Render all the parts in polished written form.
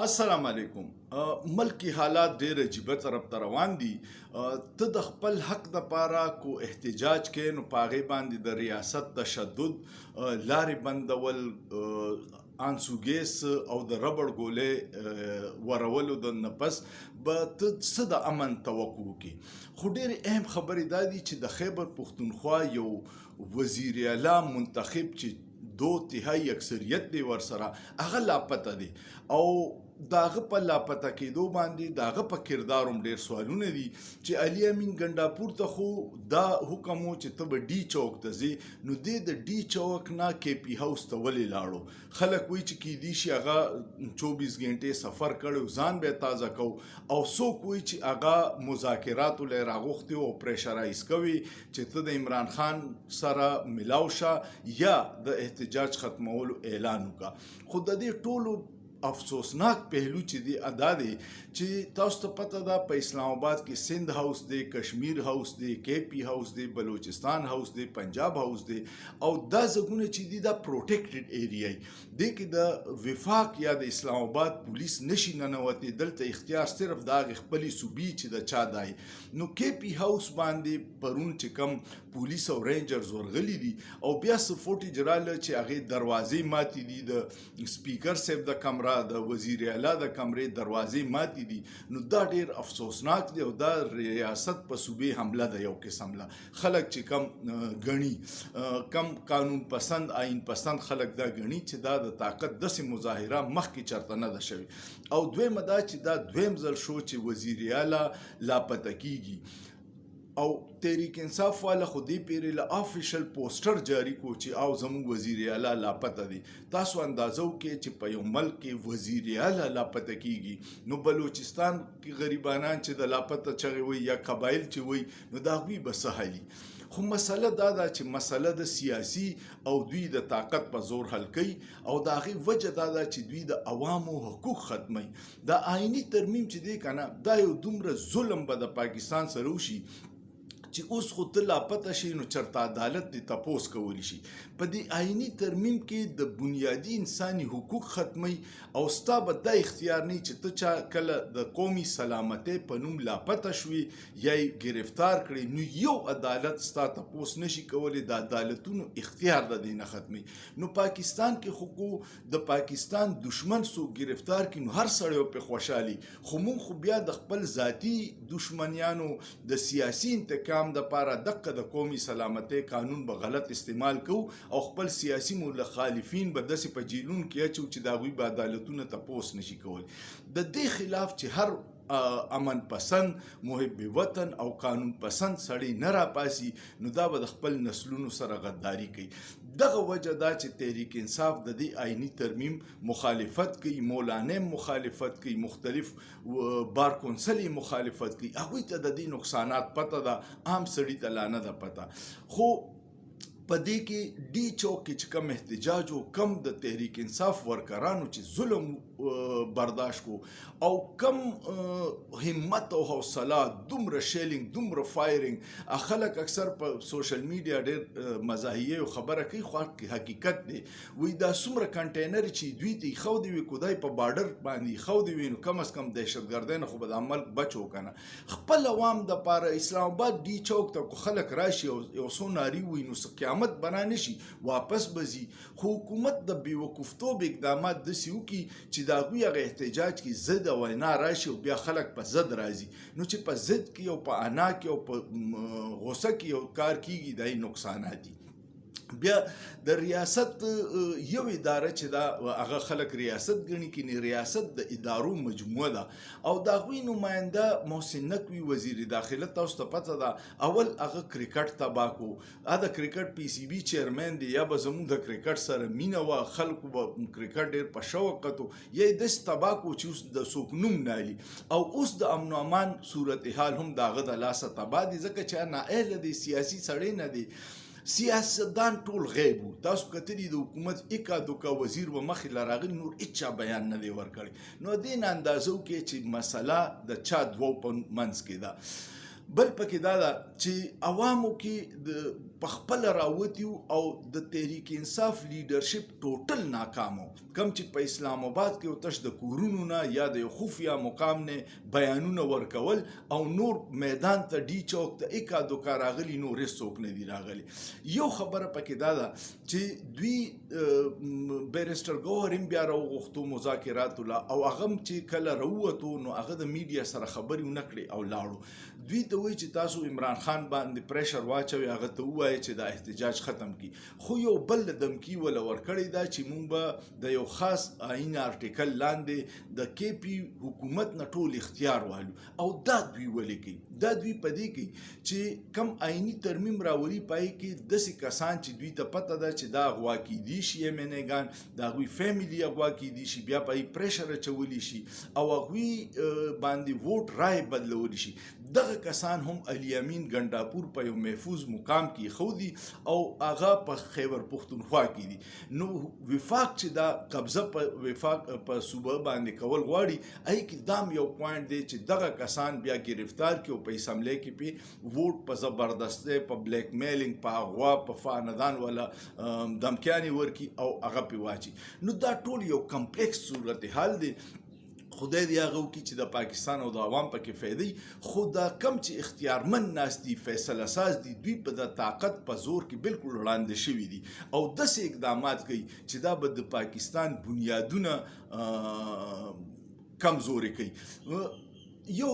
السلام علیکم. ملکی حالات ډېر عجیبه طرف ته روان دي. ته د خپل حق دپاره کو احتجاج کې نو په هغې باندې د ریاست تشدد، لارې بندول، انسوګیس او د ربړ ګولۍ ورولو د نفس به ته څه د امن توقع وکړي. خو ډېرې اهم خبرې دا دي چې د خیبر پښتونخوا یو وزیر اعلی منتخب چې 2/3 اکثریت دی ورسره، هغه لاپته دی او داغه په لاپته کېدو باندې داغه په کردار هم ډېر سوالونه دي چې علي امین ګنډاپور ته خو دا حکم و چې ته به ډي چوک ته ځې، نو دی د ډي چوک نه کے پي هاوس ته ولې لاړو؟ خلک وایي چې کیدی شي هغه 24 غنټې سفر کړی، ځان به تازه کو، او څوک وایي چې هغه مذاکراتو لی راغوښتي او پریشرایز کوي چې ته د عمران خان سره ملاو شه یا د احتجاج ختمولو اعلان وکړه. خو د دې ټولو افسوسناک پهلو چې دی ادا دی چې تاسو ته پته ده په اسلام آباد کې سند هاوس دی، کشمیر هاوس دی، کے پی هاوس دی، بلوچستان هاوس دی، پنجاب هاوس دی، او دا ځایونه چې دي دا پروټیکټډ ایریا دی کې د وفاق یا د اسلام آباد پولیس نشي ننوتې. دلته اختیار صرف د هغې خپلې صوبې چې د چا دی. نو کے پی هاوس باندې پرون چې کم پولیس او رینجرز ورغلي دي او بیا څه فوټیج راله چې هغې دروازې ماتې دي، د سپیکر صاحب د کمره، د وزیر اعلی د کمرې دروازې ماتې دي. نو دا ډېر افسوسناک دی او دا ریاست په صوبې حمله ده. یو قسم له خلک چې کم ګڼي، کم قانون پسند آئین پسند خلک دا ګڼي چې دا د طاقت داسې مظاهره مخکې چرته نه ده شوې. او دویمه دا چې دا دویم ځل شو چې وزیر اعلی لاپته کیږي او تحریک انصاف والا خو دې پیرې له آفیشل پوسټر جاری کو چې او زموږ وزیر اعلی لاپته دی. تاسو اندازو کې چې په یو ملک کې وزیر اعلی لاپته کیږي، نو بلوچستان کې غریبانان چې د لاپته چغې وي یا قبایل چې وي، نو د هغوی به څه حلي؟ خو مسله دا ده چې مسله د سیاسي او دوی د طاقت په زور حل کوي او د هغې وجه دا ده چې دوی د عوامو حقوق ختموي. دا آئینی ترمیم چې دی که نه، دا یو دومره ظلم به د پاکستان سره وشي چې اوس خو ته لاپته شي نو چرته عدالت دې تپوس کولی شي. په دې آئینی ترمیم کې د بنیادي انساني حقوق ختمي او ستا به دا اختیار نه چې ته چا کله د قومي سلامتۍ په نوم لاپته شوي یا یې ګرفتار کړي، نو یو عدالت ستا تپوس نشي کولی. د عدالتونو اختیار د دې نه ختمي. نو پاکستان کې خو د پاکستان دشمن څوک ګرفتار کړي نو هر سړی پې خوشحالي، خو مونږ خو بیا د خپل ذاتي دشمنیانو د سیاسي انتقام د پاره دقه د قومي سلامتۍ قانون به غلط استعمال کو او خپل سیاسي مخالفین به داسې په جیلون کې اچو چې د هغوی به عدالتونه تپوس نشي کولی. د دې خلاف چې هر امن پسند، محب وطن او قانون پسند سړی نه راپاسي، نو دا به د خپل نسلونو سره غداري کوي. دغه وجه دا چې تحریک انصاف د دې آئینی ترمیم مخالفت کوي، مولانا مخالفت کوي، مختلف بار کونسل مخالفت کوي. هغوی ته د دې نقصانات پته ده، عام سړي ته لا نه ده پته. خو په دې کې ډي چوک کې چې کم احتجاج و، کم د تحریک انصاف ورکرانو چې ظلم برداشت کو او کم همت او حوصله، دومره شیلینګ، دومره فایرینګ. خلک اکثر په سوشل میډیا ډېر مزاحیه خبره کوي، خو حقیقت دی. وایي دا څومره کنټینر چې دوی ته ایښودی وي، کودای په بارډر باندې ایښودی وي، نو کم از کم دهشتګردۍ نه خو به دا ملک بچ وکنه. خپل عوام دپاره اسلام آباد ډي چوک ته کو خلک راشي او یو څو نارې ووایي، نو قیامت بنا نشي، واپس بځي. خو حکومت د بېوقوفتوب اقدامات داسې وکړي چې د هغوی هغه احتجاج کې ضد وینا راشي او بیا خلک په ضد راځي. نو چې په ضد کې او په انا کې او په غوسه کې یو کار کېږي، دا یې نقصانات دي. بیا د ریاست یو اداره چې دا هغه خلک ریاست ګڼي، کې ریاست د ادارو مجموعه ده او د هغوی نماینده محسن نقوي وزیر داخله، تاسو ته پته ده اول هغه کرکټ تباه کو، د کرکټ پی سی بي چیرمن دی، یا به زموږ د کرکټ سره مینه وه، خلکو به کرکټ ډېر په شوق کتو، یا یې داسې تباه کو چې اوس د څوک نوم نه علي. او اوس د امن و امان صورتحال هم د هغه د لاسه تباه دی، ځکه چې نااهله دی، سیاسي سړی نه دی. سیاستدان ټول غیب وو. تاسو کتلي د حکومت اکا دوکا وزیر و مخې له راغلي، نور هېچا بیان نه دی ورکړی. نو دې نه اندازه وکړئ چې مسله د چا دوو په منځ کې ده. بل پکې دا ده چې عوامو کې د پخپله راوتي او د تحریک انصاف لیډرشپ ټوټل ناکامو، کم چې په اسلام آباد کې او تش د کورونو نه یا د یو خفیه مقام نه بیانونه ورکول او نور میدان ته ډي چوک ته اکا دوکا راغلي، نور هېڅوک نه دي راغلي. یو خبره پکې دا ده چې دوی بیرسټر ګوهر هم بیا راوغوښتو مذاکراتو له، او هغه هم چې کله راووتو نو هغه د میډیا سره خبرې ونه کړې او لاړو. دوی ته وایي چې تاسو عمران خان باندې پریشر واچوي، هغه ته ووایي چې دا احتجاج ختم کړي. خو یو بل دمکي وله ورکړې ده چې مونږ به د یو خاص آئین آرټیکل لاندې د کے پی حکومت نه ټول اختیار والو. او دا دوی ولې کوي؟ دا دوی په دې کوي چې کم آئینی ترمیم راولي پای کې داسې کسان چې دوی ته پته ده چې دا اغوا کیدي شي، MNA ګان د هغوی فیملی اغوا کیدي شي، بیا پای پریشر اچولی شي او هغوی باندې ووټ رای بدلولی شي. دغه کسان هم علي امین ګنډاپور په یو محفوظ مقام کې ایښودي او هغه په خیبر پښتونخوا کې دي. نو وفاق چې دا قبضه په وفاق په صوبه باندې کول غواړي، هغې کې دام یو پوینټ دی چې دغه کسان بیا گرفتار کړي او په اسمبلی کې پې ووټ په زبردستۍ، په بلیک میلینګ، په اغوا، په خاندان والا دمکیانې ورکړي او هغه پې واچي. نو دا ټول یو کمپلیکس صورتحال دی. خدای دې هغه وکړي چې د پاکستان او د عوام پکې فایدې، خو دا کم چې اختیارمند ناست دي، فیصله ساز دي، دوی په د طاقت په زور کې بالکل وړاندې شوي دي او داسې اقدامات کوي چې دا به د پاکستان بنیادونه کمزوري کوي. یو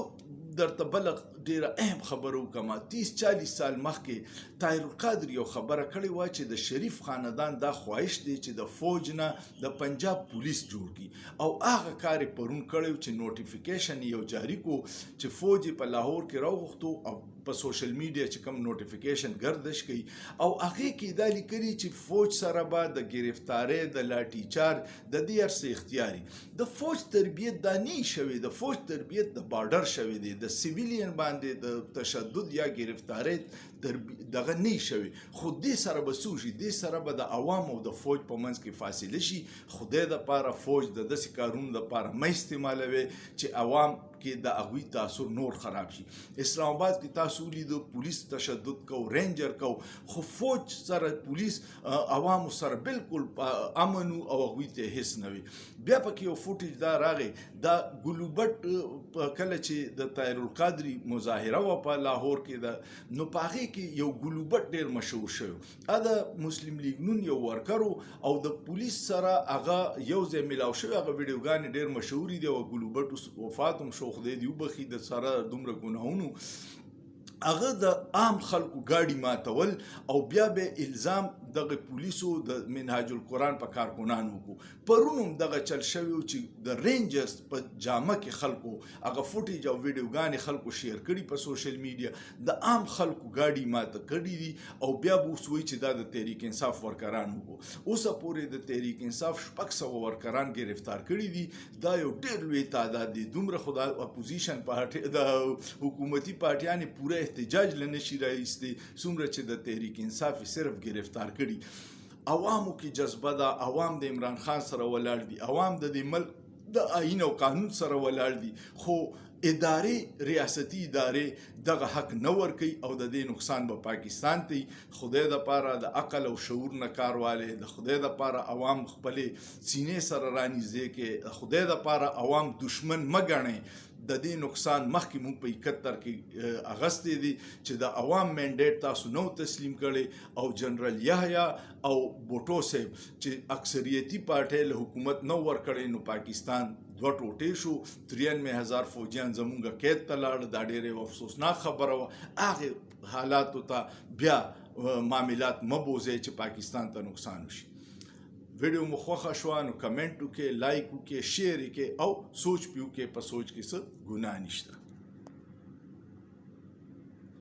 درته بله ډیره اهم خبره وکړم. 30-40 سال مخکې طاهر القادر یو خبره کړې وه چې د شریف خاندان دا خواهش دی چې د فوج نه د پنجاب پولیس جوړ کړي، او هغه کار یې پرون کړی چې نوټیفیکیشن یو جاري کو چې فوج یې په لاهور کې راوغوښتو او په سوشل میډیا چې کوم نوټیفیکیشن گردش کوي او هغې کې دا لیکلي چې فوج سره به د گرفتارۍ، د لاټي چارج، د دې هر څه اختیاري. د فوج تربیت دا نه شوی، د فوج تربیت د بارډر شوی دی، د سیویلین باندې د تشدد یا گرفتارۍ دغه نه شوی. خو دې سره به څه وشي؟ دې سره به د عوام او د فوج په منځ کې فاصله شي. خدای دپاره فوج د داسې کارونو دپاره مه استعمالوي چې عوام کې د هغوی تاثر نور خراب شي. اسلام آباد کې تاسو ولیدو پولیس تشدد کو، رینجر کو، خو فوج سره پولیس عوامو سره بالکل امن او هغوی ته هیڅ نه وي. بیا پکې یو فوټیج دا راغی، دا ګلوبټ کله چې د طاهر القادري مظاهره وه په لاهور کې، نو په هغې کې یو ګلوبټ ډېر مشهور شوی. هغه د مسلم لیګ نون یو ورکر او د پولیس سره هغه یو ځای میلاو شوی. هغه ویډیوګانې ډېر مشهورې دي او ګلوبټ وفات هم شو، خدای دې وبخي د سره دومره ګناهونو. هغه د عام خلکو ګاډي ماتول او بیا به الزام دغه پولیسو د منهاج القرآن په کارکنانو وکړو. پرون هم دغه چل شوی و چې د رینجرز په جامه کې خلکو هغه فوټیج او ویډیوګانې خلکو شیر کړي په سوشل میډیا، د عام خلکو ګاډي ماته کړي دي او بیا به اوس وایي چې دا د تحریک انصاف ورکران وکړو. اوسه پورې د تحریک انصاف 600 ورکران گرفتار کړي دي. دا یو ډېر لوی تعداد دی. دومره خو د اپوزیشن پارټي، د حکومتي پارټیانې پوره احتجاج لنشي رایستی څومره چې د تحریک انصاف صرف گرفتار کړي. عوامو کې جذبه ده، عوام د عمران خان سره ولاړ دي، عوام د دې ملک د آئین او قانون سره ولاړ دي، خو ادارې، ریاستي ادارې دغه حق نه ورکوي او د دې نقصان به پاکستان ته وي. خدای دپاره د عقل او شعور نه کار والی، د خدای دپاره عوام خپلې سینې سره رانږدې کړي، خدای دپاره عوام دشمن مه ګڼئ. د دې نقصان مخکې مونږ په 71 کې اغستی دي چې د عوام مینډیټ تاسو نو تسلیم کړی او جنرال یحیی او بوټو صاحب چې اکثریتي پارټۍ له حکومت نو ورکړی، نو پاکستان 2 ټوټې شو. 93,000 فوجیان زمونږ قید ته لاړ. دا ډېرې افسوسناک خبره وه. هغې حالاتو ته بیا معاملات مه بوځئ چې پاکستان ته نقصان وشي. ویډیو مو خوښه شوه نو کمنټ وکړئ، لایک وکړئ، شیر وکړئ او سوچ پې وکړئ. په سوچ کې څه ګناه نشته.